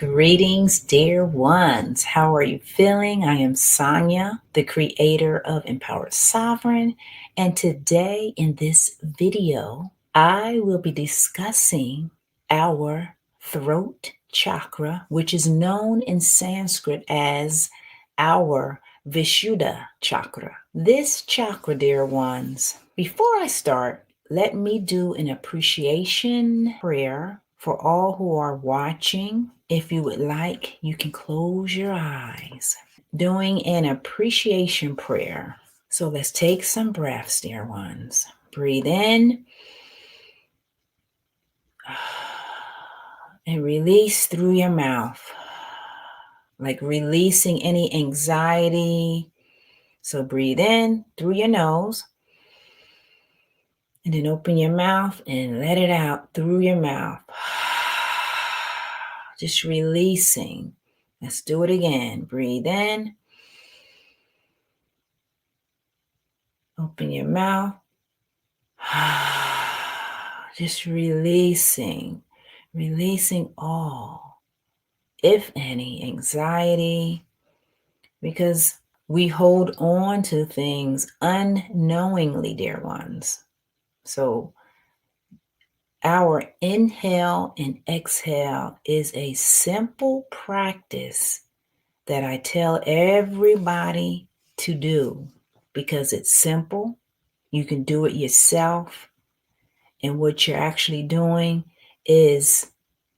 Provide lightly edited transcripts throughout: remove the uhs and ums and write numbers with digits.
Greetings, dear ones. How are you feeling? I am Sonia, the creator of Empowered Sovereign, and today in this video, I will be discussing our throat chakra, which is known in Sanskrit as our Vishuddha Cakra. This chakra, dear ones, before I start, let me do an appreciation prayer for all who are watching. If you would like, you can close your eyes. Doing an appreciation prayer. So let's take some breaths, dear ones. Breathe in and release through your mouth, like releasing any anxiety. So breathe in through your nose. And then open your mouth and let it out through your mouth. Just releasing. Let's do it again. Breathe in. Open your mouth. Just releasing. Releasing all, if any, anxiety. Because we hold on to things unknowingly, dear ones. So our inhale and exhale is a simple practice that I tell everybody to do because it's simple. You can do it yourself. And what you're actually doing is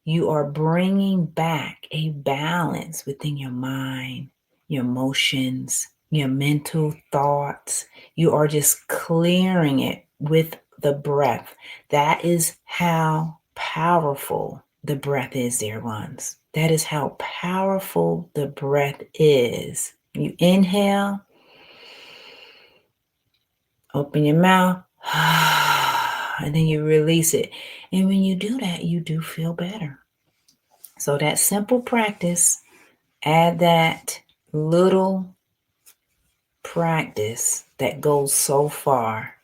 you are bringing back a balance within your mind, your emotions, your mental thoughts. You are just clearing it with the breath. That is how powerful the breath is, dear ones. That is how powerful the breath is. You inhale, open your mouth, and then you release it. And when you do that, you do feel better. So that simple practice, add that little practice that goes so far.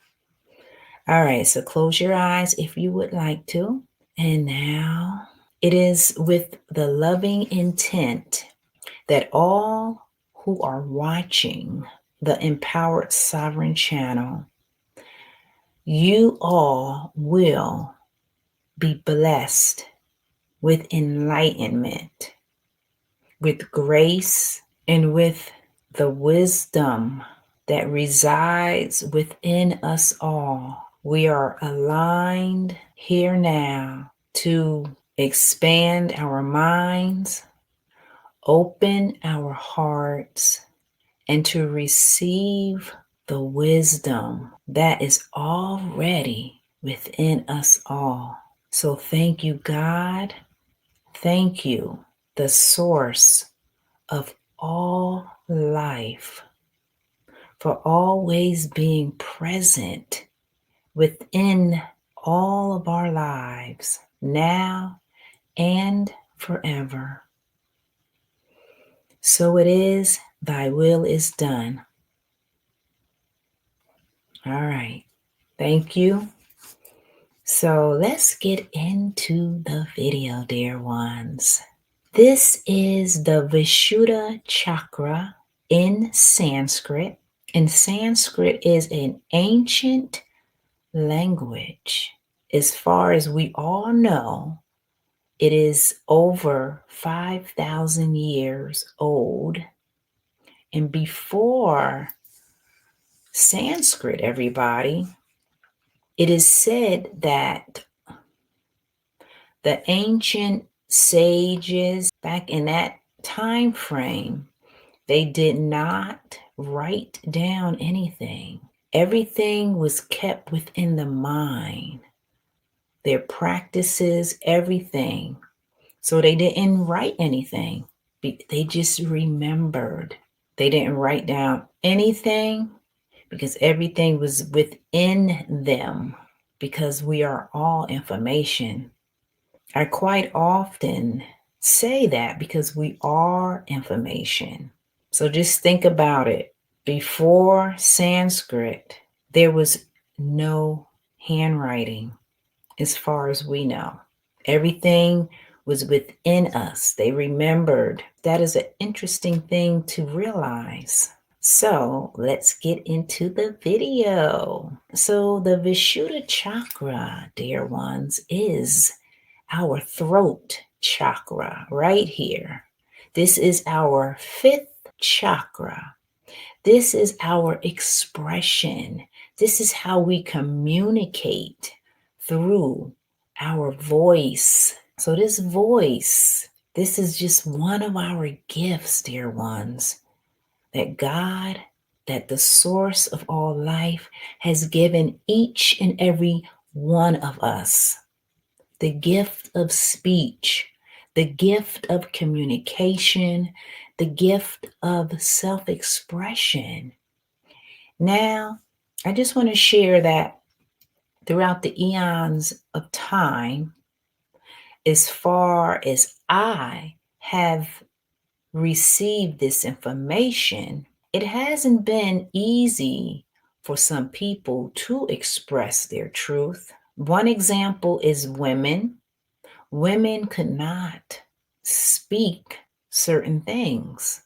All right, so close your eyes if you would like to. And now it is with the loving intent that all who are watching the Empowered Sovereign channel, you all will be blessed with enlightenment, with grace, and with the wisdom that resides within us all. We are aligned here now to expand our minds, open our hearts, and to receive the wisdom that is already within us all. So thank you, God. Thank you, the source of all life, for always being present within all of our lives, now and forever. So it is, thy will is done. All right. Thank you. So let's get into the video, dear ones. This is the Vishuddha Cakra in Sanskrit. And Sanskrit is an ancient language. As far as we all know, it is over 5,000 years old. And before Sanskrit, everybody, it is said that the ancient sages back in that time frame, they did not write down anything. Everything was kept within the mind, their practices, everything. So they didn't write anything. They just remembered. They didn't write down anything because everything was within them, because we are all information. I quite often say that because we are information. So just think about it. Before Sanskrit, there was no handwriting as far as we know. Everything was within us. They remembered. That is an interesting thing to realize. So let's get into the video. So the Vishuddha Cakra, dear ones, is our throat chakra right here. This is our fifth chakra. This is our expression. This is how we communicate through our voice. So this voice, this is just one of our gifts, dear ones, that God, that the source of all life has given each and every one of us. The gift of speech, the gift of communication, the gift of self-expression. Now, I just want to share that throughout the eons of time, as far as I have received this information, it hasn't been easy for some people to express their truth. One example is women. Women could not speak certain things.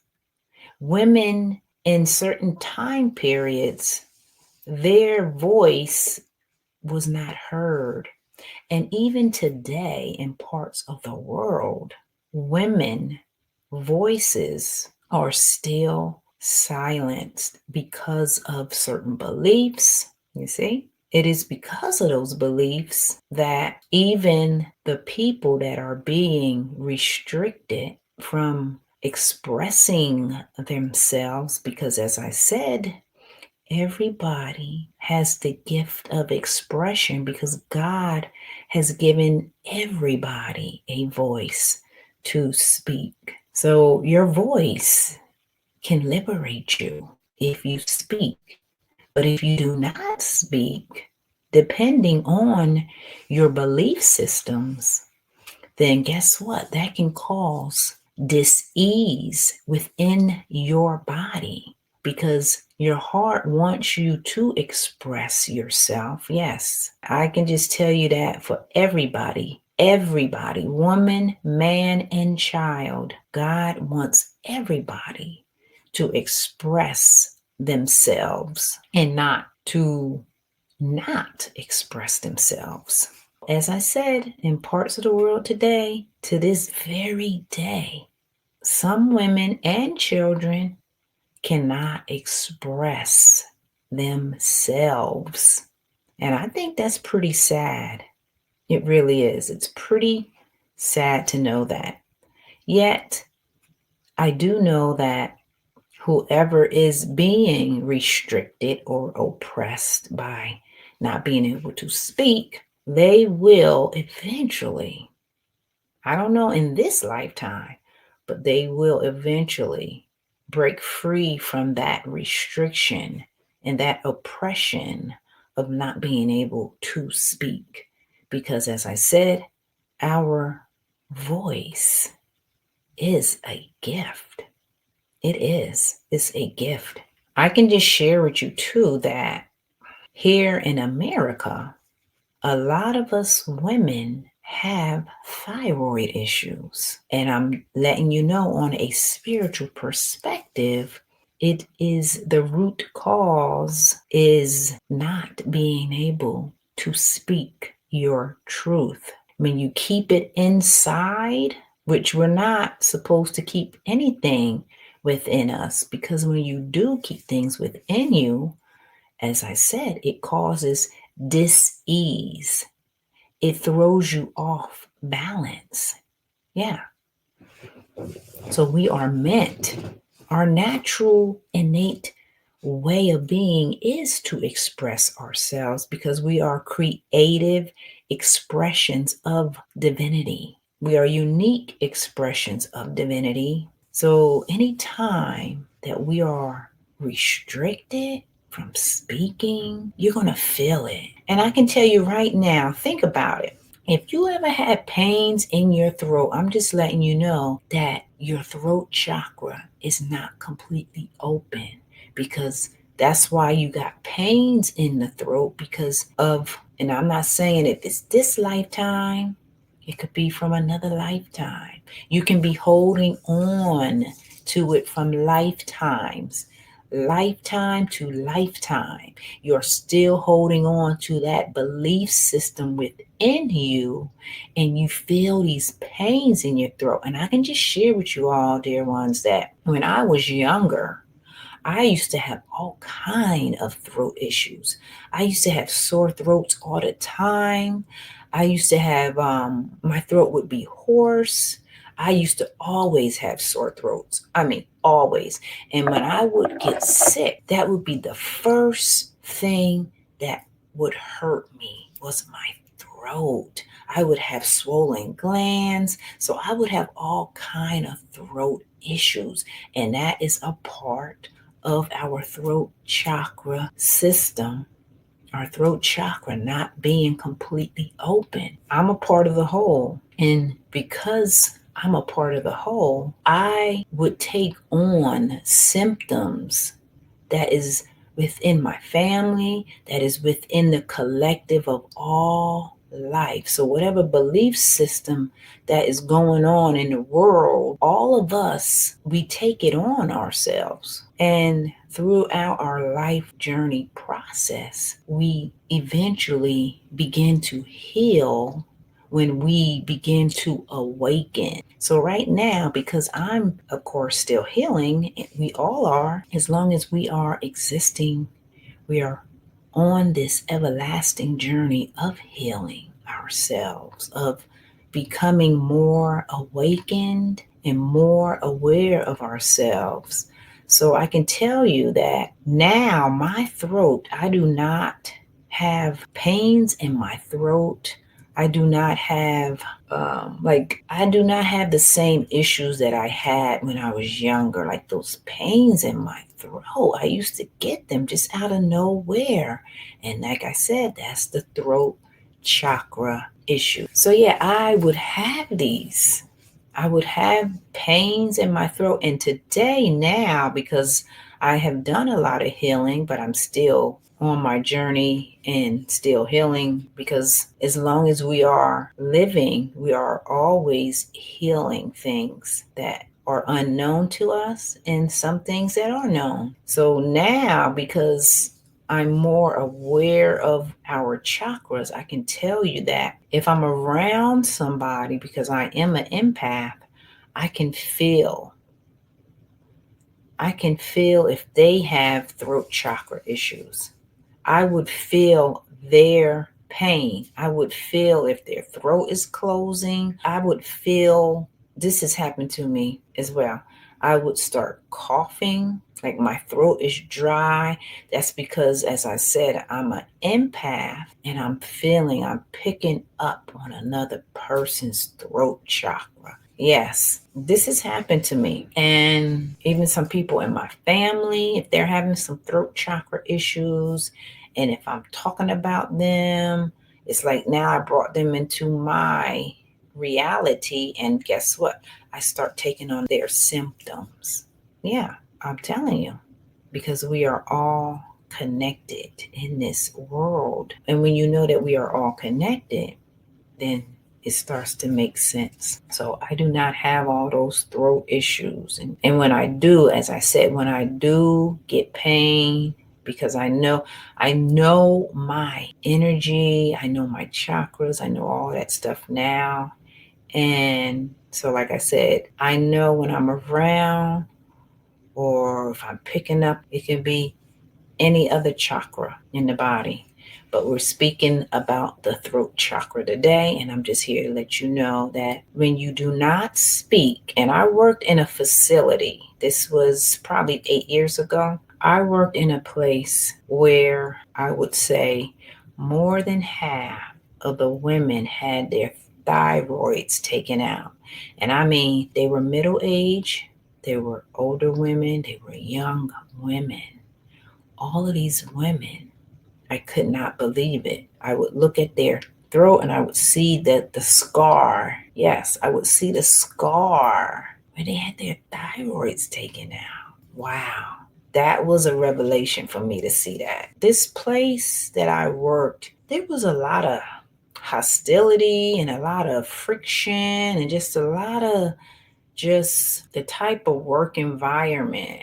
Women in certain time periods, their voice was not heard. And even today, in parts of the world, women voices are still silenced because of certain beliefs. You see, it is because of those beliefs that even the people that are being restricted from expressing themselves, because as I said, everybody has the gift of expression because God has given everybody a voice to speak. So your voice can liberate you if you speak. But if you do not speak, depending on your belief systems, then guess what? That can cause dis-ease within your body because your heart wants you to express yourself. Yes, I can just tell you that for everybody, woman, man, and child, God wants everybody to express themselves and not to not express themselves. As I said, in parts of the world today, to this very day, some women and children cannot express themselves. And I think that's pretty sad. It really is. It's pretty sad to know that. Yet, I do know that whoever is being restricted or oppressed by not being able to speak, they will eventually, I don't know in this lifetime, but they will eventually break free from that restriction and that oppression of not being able to speak. Because as I said, our voice is a gift. It is. It's a gift. I can just share with you too that here in America, a lot of us women have thyroid issues. And I'm letting you know on a spiritual perspective, it is the root cause is not being able to speak your truth. When you keep it inside, which we're not supposed to keep anything within us, because when you do keep things within you, as I said, it causes dis-ease. It throws you off balance. Yeah. So we are meant, our natural, innate way of being is to express ourselves because we are creative expressions of divinity. We are unique expressions of divinity. So anytime that we are restricted from speaking, you're going to feel it. And I can tell you right now, think about it. If you ever had pains in your throat, I'm just letting you know that your throat chakra is not completely open because that's why you got pains in the throat because of, and I'm not saying if it's this lifetime It could be from another lifetime. You can be holding on to it from lifetimes, lifetime to lifetime. You're still holding on to that belief system within you, and you feel these pains in your throat. And I can just share with you all, dear ones, that when I was younger, I used to have all kind of throat issues. I used to have sore throats all the time. I used to have my throat would be hoarse. I used to always have sore throats. I mean, always. And when I would get sick, that would be the first thing that would hurt me was my throat. I would have swollen glands, so I would have all kind of throat issues, and that is a part of our throat chakra system, our throat chakra not being completely open. I'm a part of the whole. And because I'm a part of the whole, I would take on symptoms that is within my family, that is within the collective of all life. So, whatever belief system that is going on in the world, all of us, we take it on ourselves. And throughout our life journey process, we eventually begin to heal when we begin to awaken. So, right now, because I'm, of course, still healing, we all are, as long as we are existing, we are on this everlasting journey of healing ourselves, of becoming more awakened and more aware of ourselves. So, I can tell you that now my throat, I do not have pains in my throat. I do not have I do not have the same issues that I had when I was younger, like those pains in my throat. I used to get them just out of nowhere. And like I said, that's the throat chakra issue. So yeah, I would have these. I would have pains in my throat. And today, now, because I have done a lot of healing, but I'm still on my journey and still healing, because as long as we are living, we are always healing things that are unknown to us and some things that are known. So now, because I'm more aware of our chakras, I can tell you that if I'm around somebody, because I am an empath, I can feel. I can feel if they have throat chakra issues. I would feel their pain. I would feel if their throat is closing. I would feel, this has happened to me as well. I would start coughing, like my throat is dry. That's because, as I said, I'm an empath and I'm picking up on another person's throat chakra. Yes, this has happened to me. And even some people in my family, if they're having some throat chakra issues, and if I'm talking about them, it's like now I brought them into my reality. And guess what? I start taking on their symptoms. Yeah, I'm telling you, because we are all connected in this world. And when you know that we are all connected, then it starts to make sense. So I do not have all those throat issues. And when I do, as I said, when I do get pain, because I know my energy, I know my chakras, I know all that stuff now. And so, like I said, I know when I'm around or if I'm picking up, it can be any other chakra in the body. But we're speaking about the throat chakra today, and I'm just here to let you know that when you do not speak, and I worked in a facility, this was probably 8 years ago. I worked in a place where I would say more than half of the women had their thyroids taken out. And I mean, they were middle age, they were older women, they were young women. All of these women, I could not believe it. I would look at their throat and I would see that the scar. Yes, I would see the scar where they had their thyroids taken out. Wow. That was a revelation for me to see that. This place that I worked, there was a lot of hostility and a lot of friction and just a lot of just the type of work environment.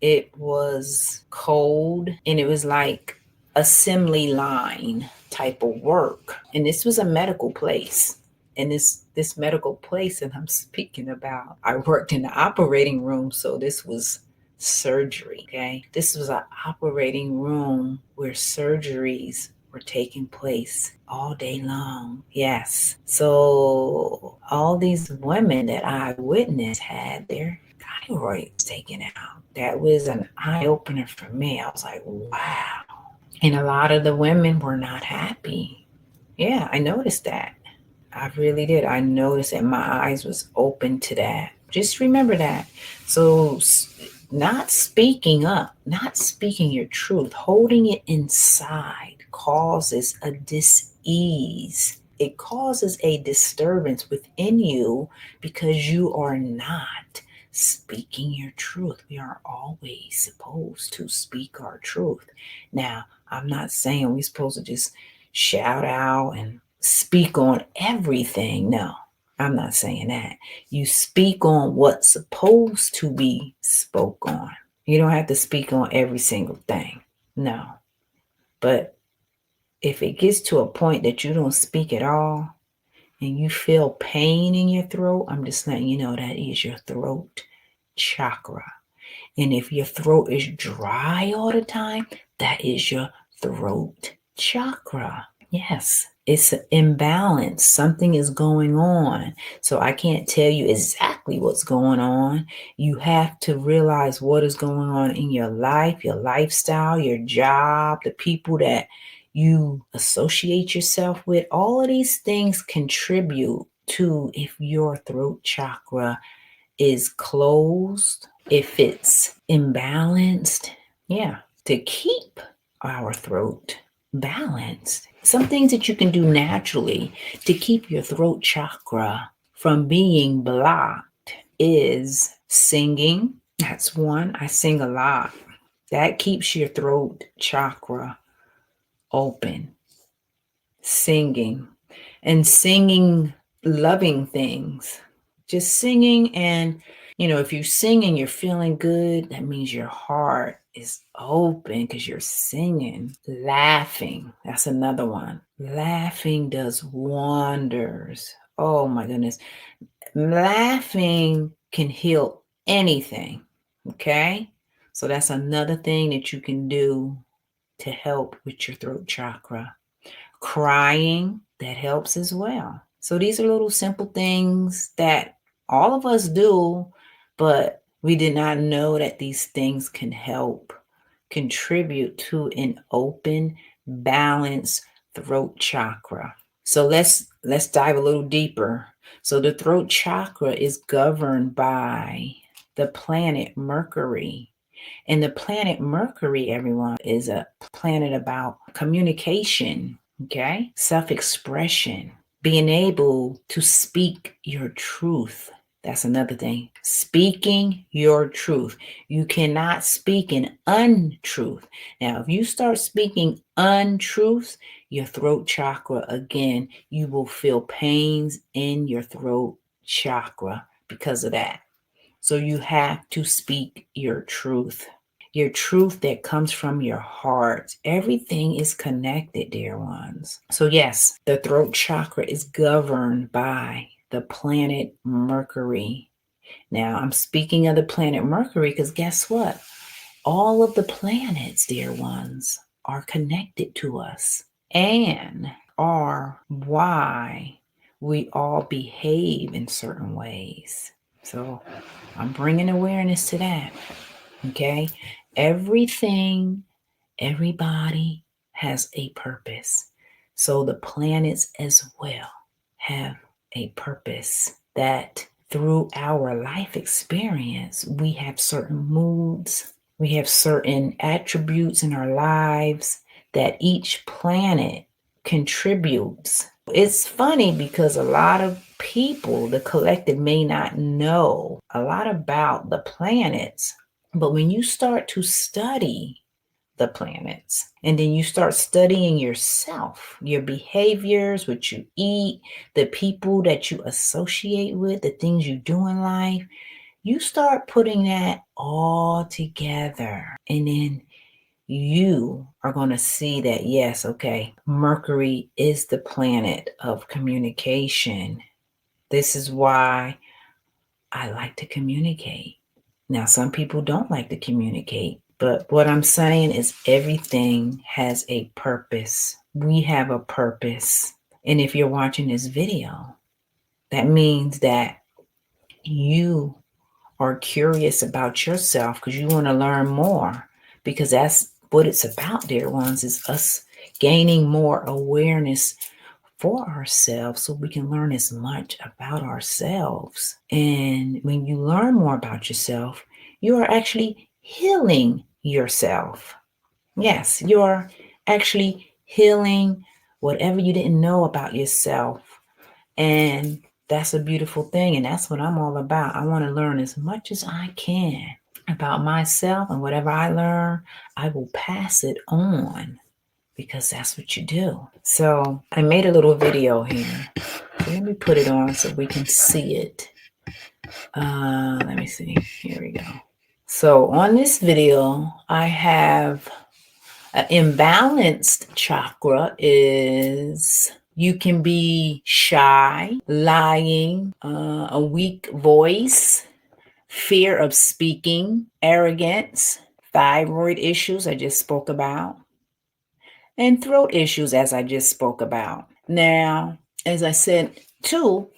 It was cold and it was like assembly line type of work. And this was a medical place. And this medical place that I'm speaking about, I worked in the operating room, so this was surgery. Okay. This was an operating room where surgeries were taking place all day long. Yes. So all these women that I witnessed had their thyroids taken out. That was an eye opener for me. I was like, wow. And a lot of the women were not happy. Yeah, I noticed that. I really did. I noticed that my eyes was open to that. Just remember that. So not speaking up, not speaking your truth, holding it inside causes a dis-ease. It causes a disturbance within you because you are not speaking your truth. We are always supposed to speak our truth. Now, I'm not saying we're supposed to just shout out and speak on everything. No, I'm not saying that. You speak on what's supposed to be spoke on. You don't have to speak on every single thing. No. But if it gets to a point that you don't speak at all and you feel pain in your throat, I'm just letting you know that is your throat chakra. And if your throat is dry all the time, that is your throat chakra. Yes, it's an imbalance. Something is going on. So I can't tell you exactly what's going on. You have to realize what is going on in your life, your lifestyle, your job, the people that you associate yourself with. All of these things contribute to if your throat chakra is closed, if it's imbalanced. Yeah, to keep our throat balanced. Some things that you can do naturally to keep your throat chakra from being blocked is singing. That's one. I sing a lot. That keeps your throat chakra open. Singing and singing loving things. Just singing, and if you sing and you're feeling good, that means your heart is open because you're singing. Laughing, that's another one. Laughing does wonders. Oh my goodness. Laughing can heal anything. Okay? So that's another thing that you can do to help with your throat chakra. Crying, that helps as well. So these are little simple things that all of us do, but we did not know that these things can help contribute to an open, balanced throat chakra. So let's dive a little deeper. So the throat chakra is governed by the planet Mercury. And the planet Mercury, everyone, is a planet about communication, okay? Self-expression, being able to speak your truth. That's another thing. Speaking your truth. You cannot speak an untruth. Now, if you start speaking untruths, your throat chakra, again, you will feel pains in your throat chakra because of that. So you have to speak your truth that comes from your heart. Everything is connected, dear ones. So yes, the throat chakra is governed by the planet Mercury. Now, I'm speaking of the planet Mercury because guess what? All of the planets, dear ones, are connected to us and are why we all behave in certain ways. So I'm bringing awareness to that. Okay? Everything, everybody has a purpose. So the planets as well have a purpose that through our life experience, we have certain moods, we have certain attributes in our lives that each planet contributes. It's funny because a lot of people, the collective, may not know a lot about the planets. But when you start to study the planets. And then you start studying yourself, your behaviors, what you eat, the people that you associate with, the things you do in life. You start putting that all together. And then you are going to see that, yes, okay, Mercury is the planet of communication. This is why I like to communicate. Now, some people don't like to communicate, but what I'm saying is everything has a purpose. We have a purpose. And if you're watching this video, that means that you are curious about yourself because you want to learn more, because that's what it's about, dear ones, is us gaining more awareness for ourselves so we can learn as much about ourselves. And when you learn more about yourself, you are actually healing yourself. Yes, you are actually healing whatever you didn't know about yourself. And that's a beautiful thing. And that's what I'm all about. I want to learn as much as I can about myself, and whatever I learn, I will pass it on, because that's what you do. So I made a little video here. So let me put it on so we can see it. Let me see. Here we go. So on this video, I have an imbalanced chakra is you can be shy, lying, a weak voice, fear of speaking, arrogance, thyroid issues I just spoke about, and throat issues, as I just spoke about. Now, as I said, too,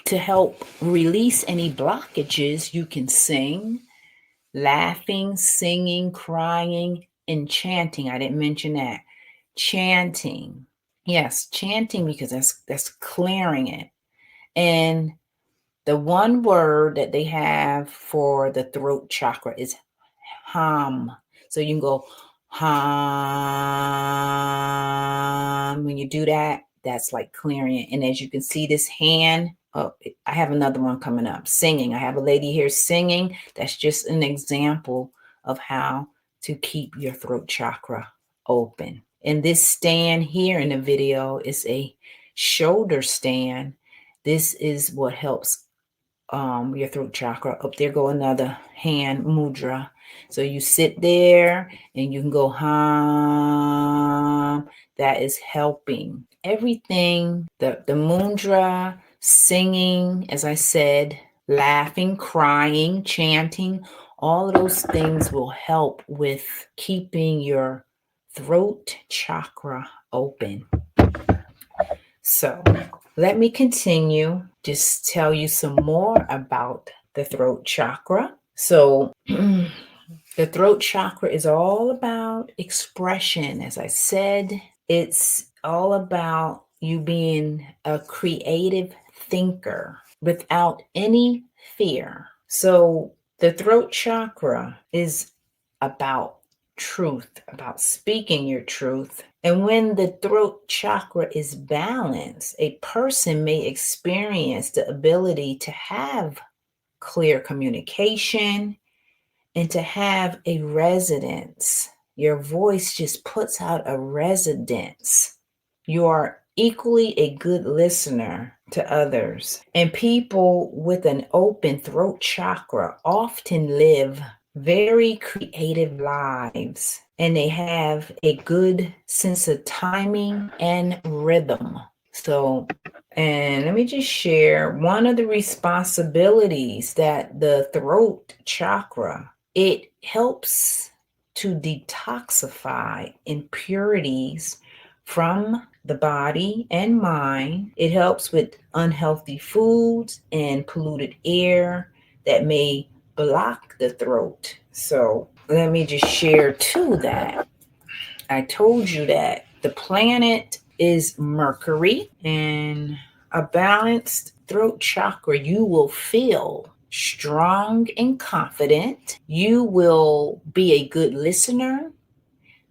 to help release any blockages, you can sing, laughing, singing, crying, and chanting. I didn't mention that. Chanting. Yes, chanting, because that's clearing it. And the one word that they have for the throat chakra is hum. So you can go hum. When you do that, that's like clearing it. And as you can see, this hand, I have another one coming up, singing. I have a lady here singing. That's just an example of how to keep your throat chakra open. And this stand here in the video is a shoulder stand. This is what helps your throat chakra. Up there go another hand mudra. So you sit there and you can go hum. That is helping everything. The mudra, singing, as I said, laughing, crying, chanting, all of those things will help with keeping your throat chakra open. So let me continue, just tell you some more about the throat chakra. So the throat chakra is all about expression. As I said, it's all about you being a creative thinker without any fear. So the throat chakra is about truth, about speaking your truth. And when the throat chakra is balanced, a person may experience the ability to have clear communication and to have a resonance. Your voice just puts out a resonance. You are equally a good listener to others. And people with an open throat chakra often live very creative lives, and they have a good sense of timing and rhythm. So, and let me just share one of the responsibilities that the throat chakra, it helps to detoxify impurities from the body and mind. It helps with unhealthy foods and polluted air that may block the throat. So let me just share too that I told you that the planet is Mercury, and a balanced throat chakra, you will feel strong and confident. You will be a good listener.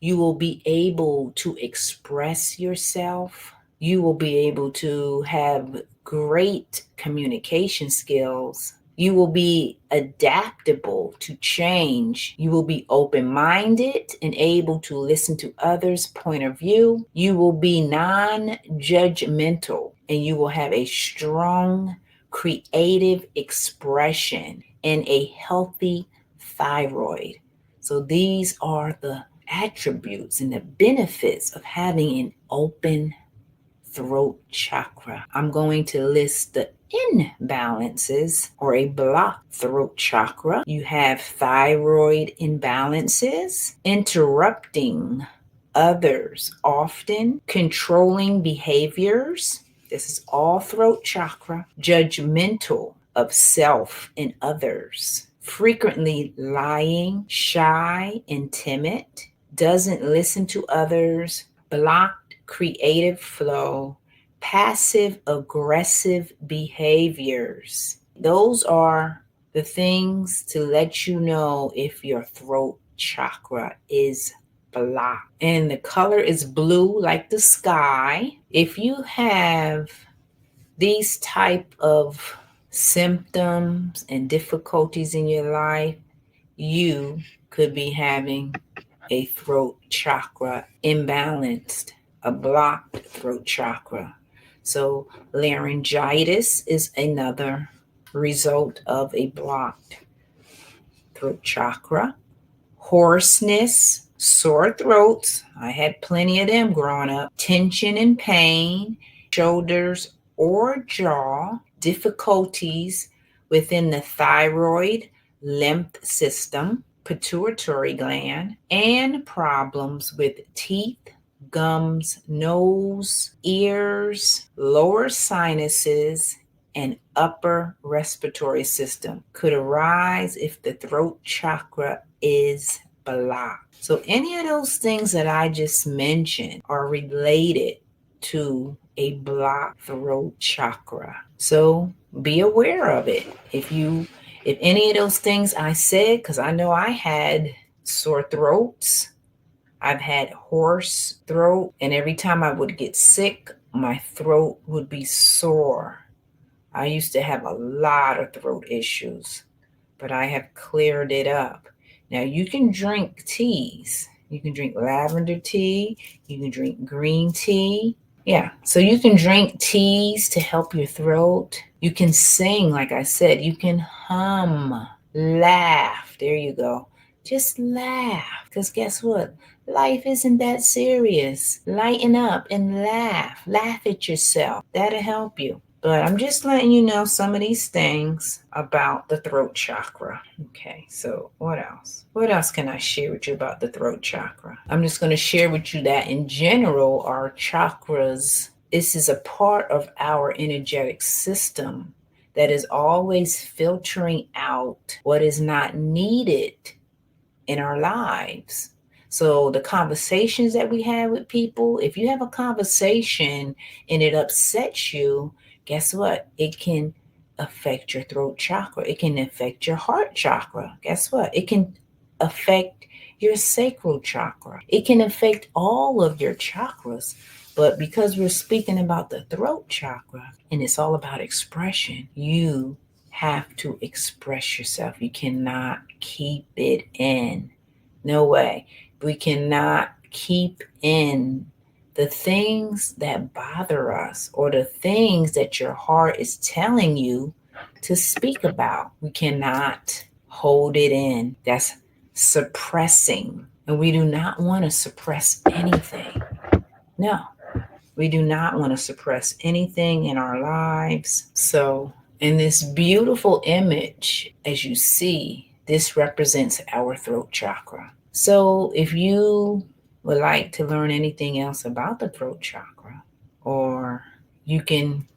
You will be able to express yourself. You will be able to have great communication skills. You will be adaptable to change. You will be open-minded and able to listen to others' point of view. You will be non-judgmental, and you will have a strong creative expression and a healthy thyroid. So these are the attributes and the benefits of having an open throat chakra. I'm going to list the imbalances or a blocked throat chakra. You have thyroid imbalances, interrupting others often, controlling behaviors. This is all throat chakra. Judgmental of self and others. Frequently lying, shy and timid, doesn't listen to others, blocked creative flow, passive aggressive behaviors. Those are the things to let you know if your throat chakra is blocked. And the color is blue like the sky. If you have these type of symptoms and difficulties in your life, you could be having a throat chakra imbalanced, a blocked throat chakra. So laryngitis is another result of a blocked throat chakra. Hoarseness, sore throats, I had plenty of them growing up. Tension and pain, shoulders or jaw, difficulties within the thyroid, lymph system, pituitary gland, and problems with teeth, gums, nose, ears, lower sinuses, and upper respiratory system could arise if the throat chakra is blocked. So any of those things that I just mentioned are related to a blocked throat chakra. So be aware of it. If any of those things I said, because I know I had sore throats, I've had hoarse throat, and every time I would get sick, my throat would be sore. I used to have a lot of throat issues, but I have cleared it up. Now you can drink teas. You can drink lavender tea. You can drink green tea. Yeah, so you can drink teas to help your throat. You can sing, like I said. You can hum, laugh. There you go. Just laugh. Because guess what? Life isn't that serious. Lighten up and laugh. Laugh at yourself. That'll help you. But I'm just letting you know some of these things about the throat chakra. Okay, so what else? What else can I share with you about the throat chakra? I'm just going to share with you that in general, our chakras, this is a part of our energetic system that is always filtering out what is not needed in our lives. So the conversations that we have with people, if you have a conversation and it upsets you, guess what? It can affect your throat chakra. It can affect your heart chakra. Guess what? It can affect your sacral chakra. It can affect all of your chakras. But because we're speaking about the throat chakra and it's all about expression, you have to express yourself. You cannot keep it in. No way. We cannot keep in the things that bother us or the things that your heart is telling you to speak about. We cannot hold it in. That's suppressing. And we do not want to suppress anything. No, we do not want to suppress anything in our lives. So, in this beautiful image, as you see, this represents our throat chakra. So, if you would like to learn anything else about the throat chakra, or you can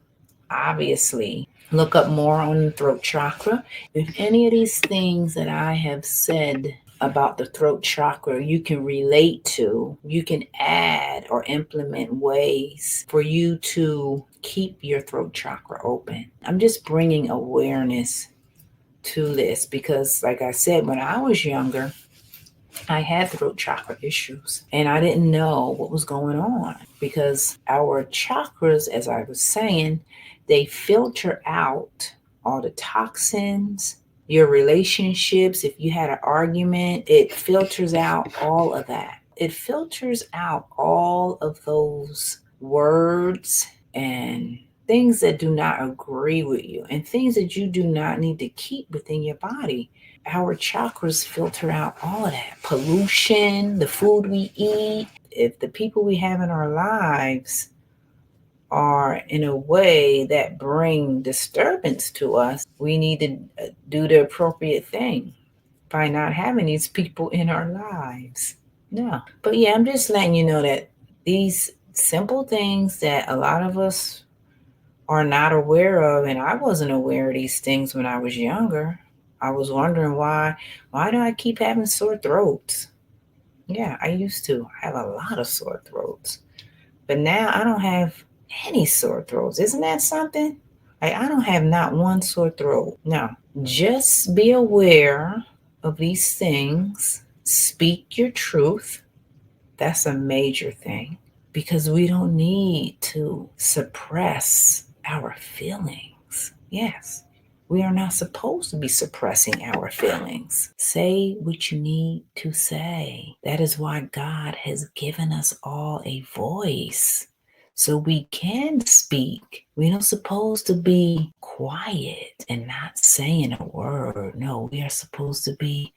obviously look up more on the throat chakra. If any of these things that I have said about the throat chakra you can relate to, you can add or implement ways for you to keep your throat chakra open. I'm just bringing awareness to this because, like I said, when I was younger, I had throat chakra issues and I didn't know what was going on because our chakras, as I was saying, they filter out all the toxins, your relationships. If you had an argument, it filters out all of that. It filters out all of those words and things that do not agree with you and things that you do not need to keep within your body. Our chakras filter out all of that pollution, the food we eat. If the people we have in our lives are in a way that bring disturbance to us, we need to do the appropriate thing by not having these people in our lives. No. But yeah, I'm just letting you know that these simple things that a lot of us are not aware of, and I wasn't aware of these things when I was younger. I was wondering why do I keep having sore throats? Yeah, I used to have a lot of sore throats. But now I don't have any sore throats. Isn't that something? Like, I don't have not one sore throat. No. Just be aware of these things. Speak your truth. That's a major thing because we don't need to suppress our feelings. Yes. We are not supposed to be suppressing our feelings. Say what you need to say. That is why God has given us all a voice so we can speak. We're not supposed to be quiet and not saying a word. No, we are supposed to be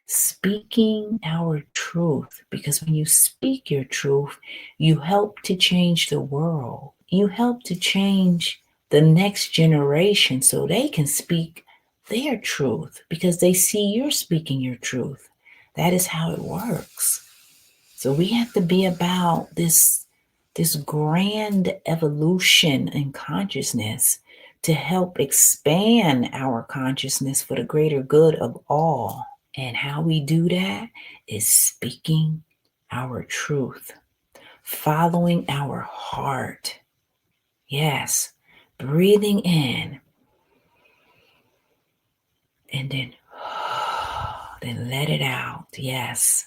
speaking our truth, because when you speak your truth, you help to change the world. You help to change the next generation so they can speak their truth because they see you're speaking your truth. That is how it works. So we have to be about this grand evolution in consciousness to help expand our consciousness for the greater good of all. And how we do that is speaking our truth, following our heart. Yes, breathing in and then let it out. Yes,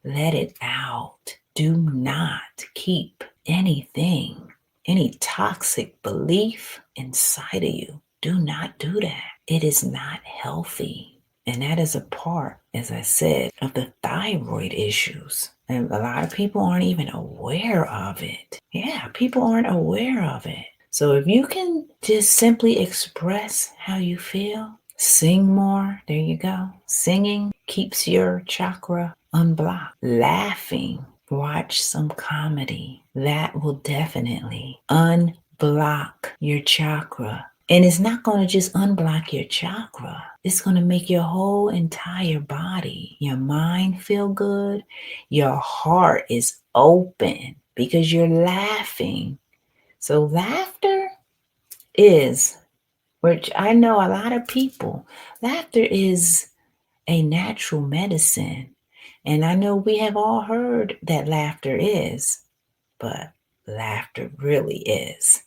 let it out. Do not keep anything, any toxic belief inside of you. Do not do that. It is not healthy. And that is a part, as I said, of the thyroid issues. And a lot of people aren't even aware of it. Yeah, people aren't aware of it. So if you can just simply express how you feel, sing more. There you go. Singing keeps your chakra unblocked. Laughing, watch some comedy. That will definitely unblock your chakra. And it's not going to just unblock your chakra. It's going to make your whole entire body, your mind feel good. Your heart is open because you're laughing. So laughter is, which I know a lot of people, laughter is a natural medicine. And I know we have all heard that laughter is, but laughter really is.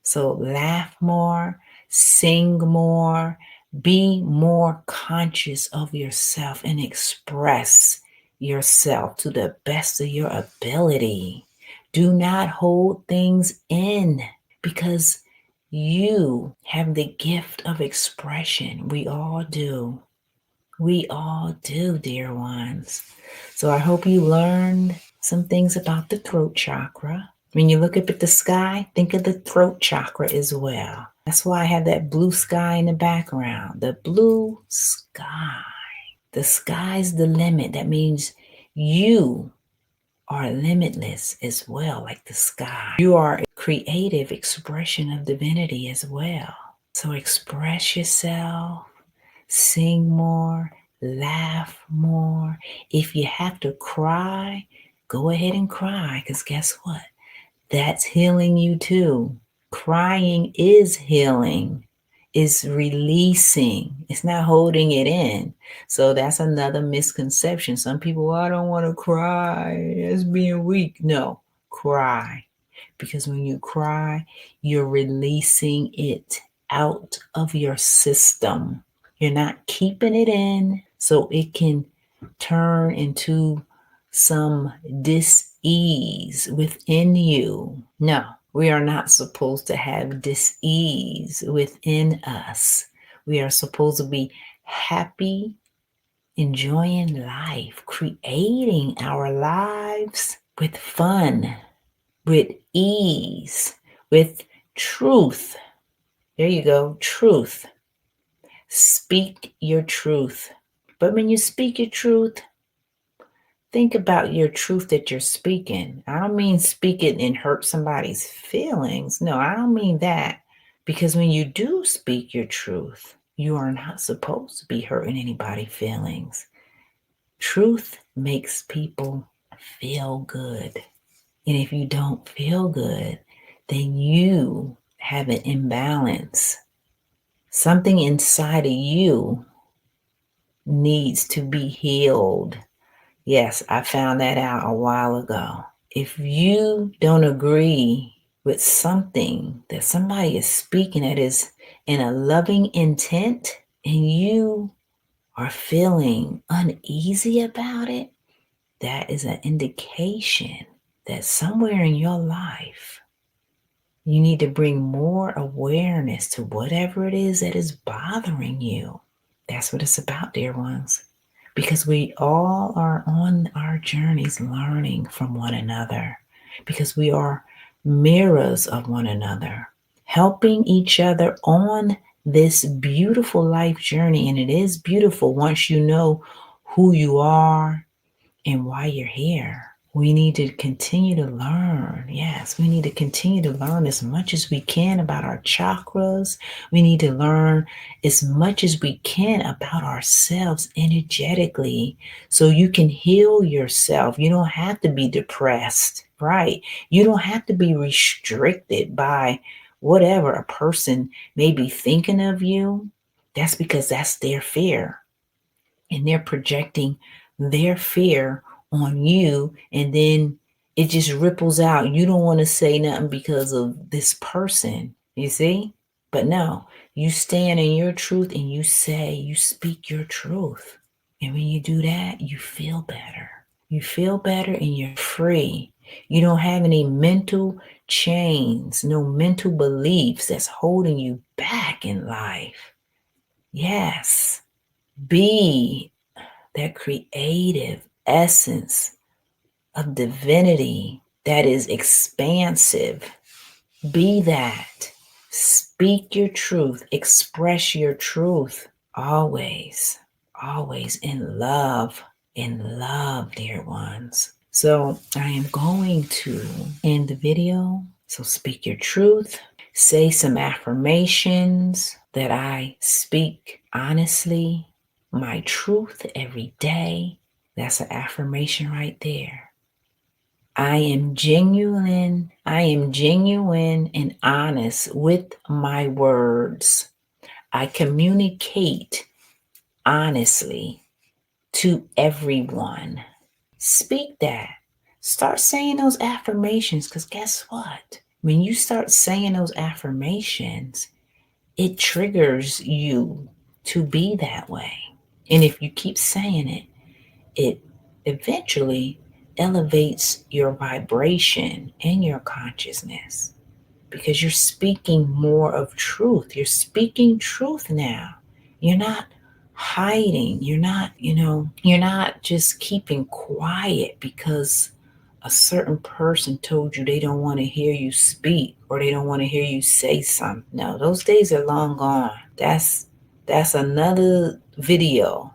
So laugh more, sing more, be more conscious of yourself and express yourself to the best of your ability. Do not hold things in because you have the gift of expression. We all do. We all do, dear ones. So I hope you learned some things about the throat chakra. When you look up at the sky, think of the throat chakra as well. That's why I have that blue sky in the background. The blue sky. The sky's the limit. That means you are limitless as well, like the sky. You are a creative expression of divinity as well. So express yourself, sing more, laugh more. If you have to cry, go ahead and cry, because guess what? That's healing you too. Crying is healing, is releasing. It's not holding it in. So that's another misconception. Some people, I don't want to cry. It's being weak. No, cry. Because when you cry, you're releasing it out of your system. You're not keeping it in so it can turn into some dis-ease within you. No, we are not supposed to have dis-ease within us. We are supposed to be happy, enjoying life, creating our lives with fun, with ease, with truth. There you go, truth. Speak your truth. But when you speak your truth, think about your truth that you're speaking. I don't mean speak it and hurt somebody's feelings. No, I don't mean that. Because when you do speak your truth, you are not supposed to be hurting anybody's feelings. Truth makes people feel good. And if you don't feel good, then you have an imbalance. Something inside of you needs to be healed. Yes, I found that out a while ago. If you don't agree with something that somebody is speaking that is in a loving intent and you are feeling uneasy about it, that is an indication that somewhere in your life you need to bring more awareness to whatever it is that is bothering you. That's what it's about, dear ones. Because we all are on our journeys learning from one another. Because we are mirrors of one another, helping each other on this beautiful life journey. And it is beautiful once you know who you are and why you're here. We need to continue to learn. Yes, we need to continue to learn as much as we can about our chakras. We need to learn as much as we can about ourselves energetically so you can heal yourself. You don't have to be depressed, right? You don't have to be restricted by whatever a person may be thinking of you. That's because that's their fear. And they're projecting their fear on you, and then it just ripples out. You don't want to say nothing because of this person, you see? But no, you stand in your truth and you speak your truth. And when you do that, you feel better. You feel better and you're free. You don't have any mental chains, no mental beliefs that's holding you back in life. Yes. Be that creative essence of divinity that is expansive. Be that. Speak your truth. Express your truth. Always, always in love. In love, dear ones. So I am going to end the video. So speak your truth. Say some affirmations that I speak honestly, my truth every day. That's an affirmation right there. I am genuine and honest with my words. I communicate honestly to everyone. Speak that. Start saying those affirmations, because guess what? When you start saying those affirmations, it triggers you to be that way. And if you keep saying it, it eventually elevates your vibration and your consciousness because you're speaking more of truth. You're speaking truth now. You're not hiding. You're not just keeping quiet because a certain person told you they don't want to hear you speak or they don't want to hear you say something. No, those days are long gone. That's another video.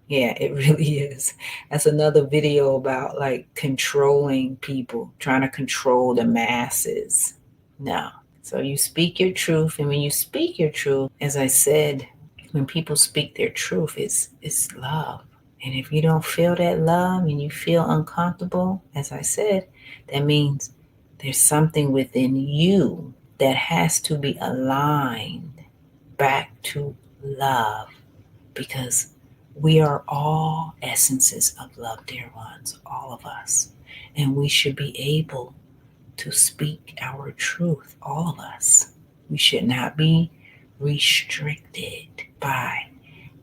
Yeah, it really is. That's another video about like controlling people, trying to control the masses. No. So you speak your truth, and when you speak your truth, as I said, when people speak their truth, it's love. And if you don't feel that love and you feel uncomfortable, as I said, that means there's something within you that has to be aligned back to love, because we are all essences of love, dear ones, all of us. And we should be able to speak our truth, all of us. We should not be restricted by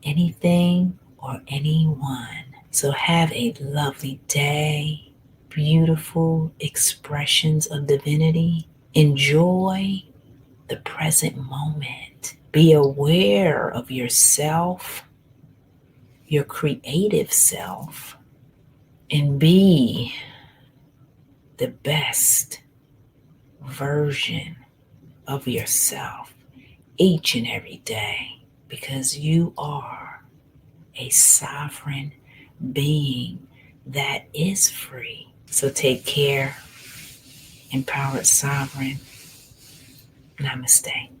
anything or anyone. So have a lovely day, beautiful expressions of divinity. Enjoy the present moment. Be aware of yourself, your creative self, and be the best version of yourself each and every day, because you are a sovereign being that is free. So take care, empowered sovereign. Namaste.